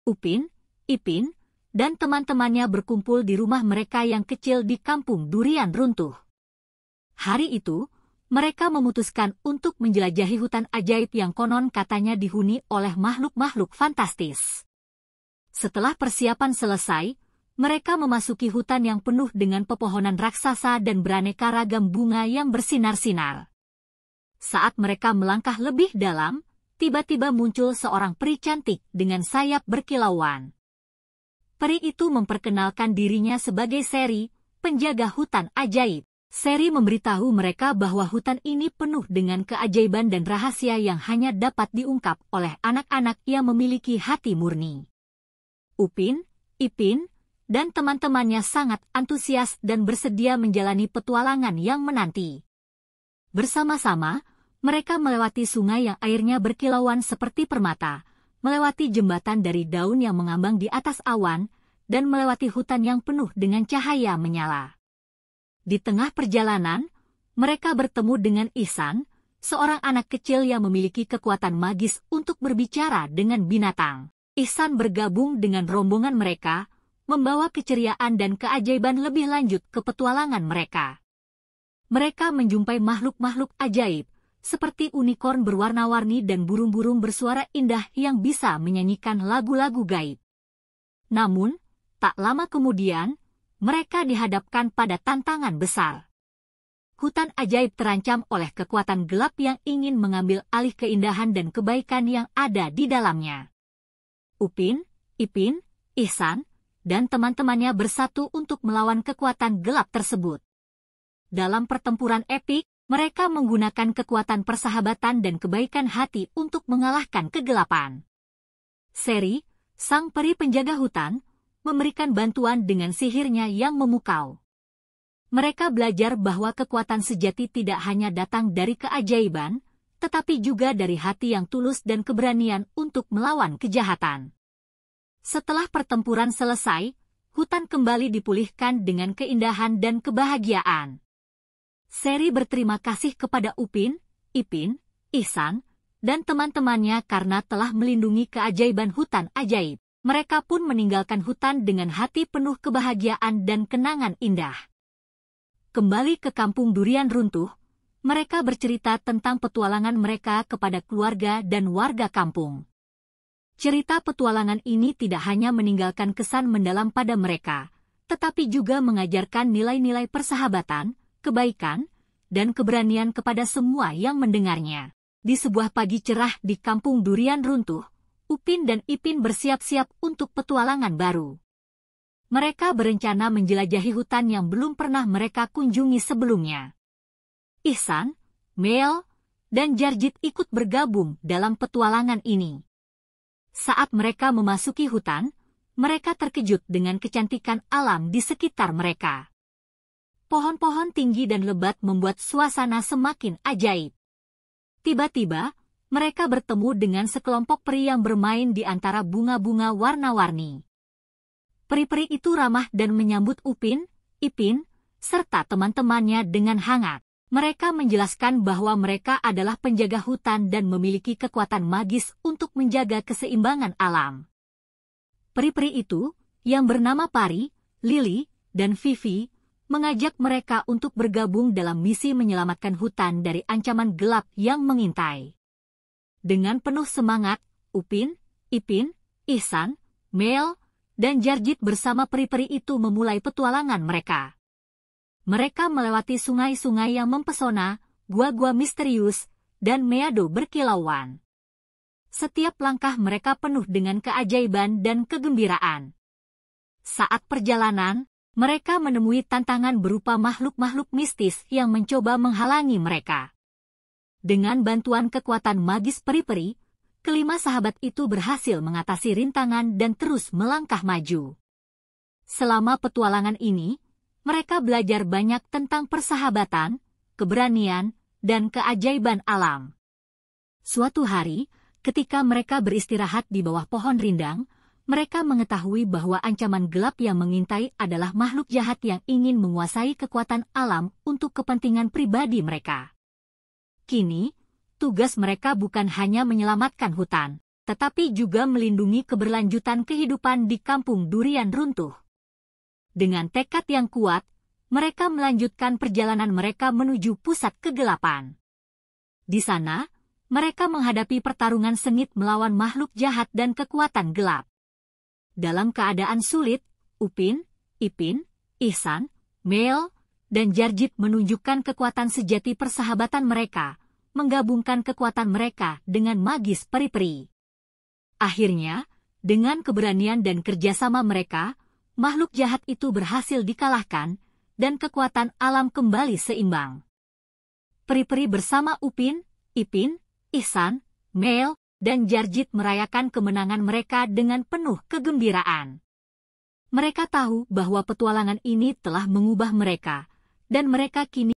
Upin, Ipin, dan teman-temannya berkumpul di rumah mereka yang kecil di kampung durian runtuh. Hari itu, mereka memutuskan untuk menjelajahi hutan ajaib yang konon katanya dihuni oleh makhluk-makhluk fantastis. Setelah persiapan selesai, mereka memasuki hutan yang penuh dengan pepohonan raksasa dan beraneka ragam bunga yang bersinar-sinar. Saat mereka melangkah lebih dalam, tiba-tiba muncul seorang peri cantik dengan sayap berkilauan. Peri itu memperkenalkan dirinya sebagai Seri, penjaga hutan ajaib. Seri memberitahu mereka bahwa hutan ini penuh dengan keajaiban dan rahasia yang hanya dapat diungkap oleh anak-anak yang memiliki hati murni. Upin, Ipin, dan teman-temannya sangat antusias dan bersedia menjalani petualangan yang menanti. Bersama-sama, mereka melewati sungai yang airnya berkilauan seperti permata, melewati jembatan dari daun yang mengambang di atas awan, dan melewati hutan yang penuh dengan cahaya menyala. Di tengah perjalanan, mereka bertemu dengan Ihsan, seorang anak kecil yang memiliki kekuatan magis untuk berbicara dengan binatang. Ihsan bergabung dengan rombongan mereka, membawa keceriaan dan keajaiban lebih lanjut ke petualangan mereka. Mereka menjumpai makhluk-makhluk ajaib, seperti unicorn berwarna-warni dan burung-burung bersuara indah yang bisa menyanyikan lagu-lagu gaib. Namun, tak lama kemudian, mereka dihadapkan pada tantangan besar. Hutan ajaib terancam oleh kekuatan gelap yang ingin mengambil alih keindahan dan kebaikan yang ada di dalamnya. Upin, Ipin, Ihsan, dan teman-temannya bersatu untuk melawan kekuatan gelap tersebut. Dalam pertempuran epik, mereka menggunakan kekuatan persahabatan dan kebaikan hati untuk mengalahkan kegelapan. Seri, sang peri penjaga hutan, memberikan bantuan dengan sihirnya yang memukau. Mereka belajar bahwa kekuatan sejati tidak hanya datang dari keajaiban, tetapi juga dari hati yang tulus dan keberanian untuk melawan kejahatan. Setelah pertempuran selesai, hutan kembali dipulihkan dengan keindahan dan kebahagiaan. Seri berterima kasih kepada Upin, Ipin, Ihsan, dan teman-temannya karena telah melindungi keajaiban hutan ajaib. Mereka pun meninggalkan hutan dengan hati penuh kebahagiaan dan kenangan indah. Kembali ke kampung durian runtuh, mereka bercerita tentang petualangan mereka kepada keluarga dan warga kampung. Cerita petualangan ini tidak hanya meninggalkan kesan mendalam pada mereka, tetapi juga mengajarkan nilai-nilai persahabatan, kebaikan, dan keberanian kepada semua yang mendengarnya. Di sebuah pagi cerah di kampung durian runtuh, Upin dan Ipin bersiap-siap untuk petualangan baru. Mereka berencana menjelajahi hutan yang belum pernah mereka kunjungi sebelumnya. Ihsan, Mel, dan Jarjit ikut bergabung dalam petualangan ini. Saat mereka memasuki hutan, mereka terkejut dengan kecantikan alam di sekitar mereka. Pohon-pohon tinggi dan lebat membuat suasana semakin ajaib. Tiba-tiba, mereka bertemu dengan sekelompok peri yang bermain di antara bunga-bunga warna-warni. Peri-peri itu ramah dan menyambut Upin, Ipin, serta teman-temannya dengan hangat. Mereka menjelaskan bahwa mereka adalah penjaga hutan dan memiliki kekuatan magis untuk menjaga keseimbangan alam. Peri-peri itu, yang bernama Pari, Lily, dan Vivi, mengajak mereka untuk bergabung dalam misi menyelamatkan hutan dari ancaman gelap yang mengintai. Dengan penuh semangat, Upin, Ipin, Ihsan, Mel, dan Jarjit bersama peri-peri itu memulai petualangan mereka. Mereka melewati sungai-sungai yang mempesona, gua-gua misterius, dan meadow berkilauan. Setiap langkah mereka penuh dengan keajaiban dan kegembiraan. Saat perjalanan, mereka menemui tantangan berupa makhluk-makhluk mistis yang mencoba menghalangi mereka. Dengan bantuan kekuatan magis peri-peri, kelima sahabat itu berhasil mengatasi rintangan dan terus melangkah maju. Selama petualangan ini, mereka belajar banyak tentang persahabatan, keberanian, dan keajaiban alam. Suatu hari, ketika mereka beristirahat di bawah pohon rindang, mereka mengetahui bahwa ancaman gelap yang mengintai adalah makhluk jahat yang ingin menguasai kekuatan alam untuk kepentingan pribadi mereka. Kini, tugas mereka bukan hanya menyelamatkan hutan, tetapi juga melindungi keberlanjutan kehidupan di kampung durian runtuh. Dengan tekad yang kuat, mereka melanjutkan perjalanan mereka menuju pusat kegelapan. Di sana, mereka menghadapi pertarungan sengit melawan makhluk jahat dan kekuatan gelap. Dalam keadaan sulit, Upin, Ipin, Ihsan, Mel, dan Jarjit menunjukkan kekuatan sejati persahabatan mereka, menggabungkan kekuatan mereka dengan magis peri-peri. Akhirnya, dengan keberanian dan kerjasama mereka, makhluk jahat itu berhasil dikalahkan, dan kekuatan alam kembali seimbang. Peri-peri bersama Upin, Ipin, Ihsan, Mel, dan Jarjit merayakan kemenangan mereka dengan penuh kegembiraan. Mereka tahu bahwa petualangan ini telah mengubah mereka, dan mereka kini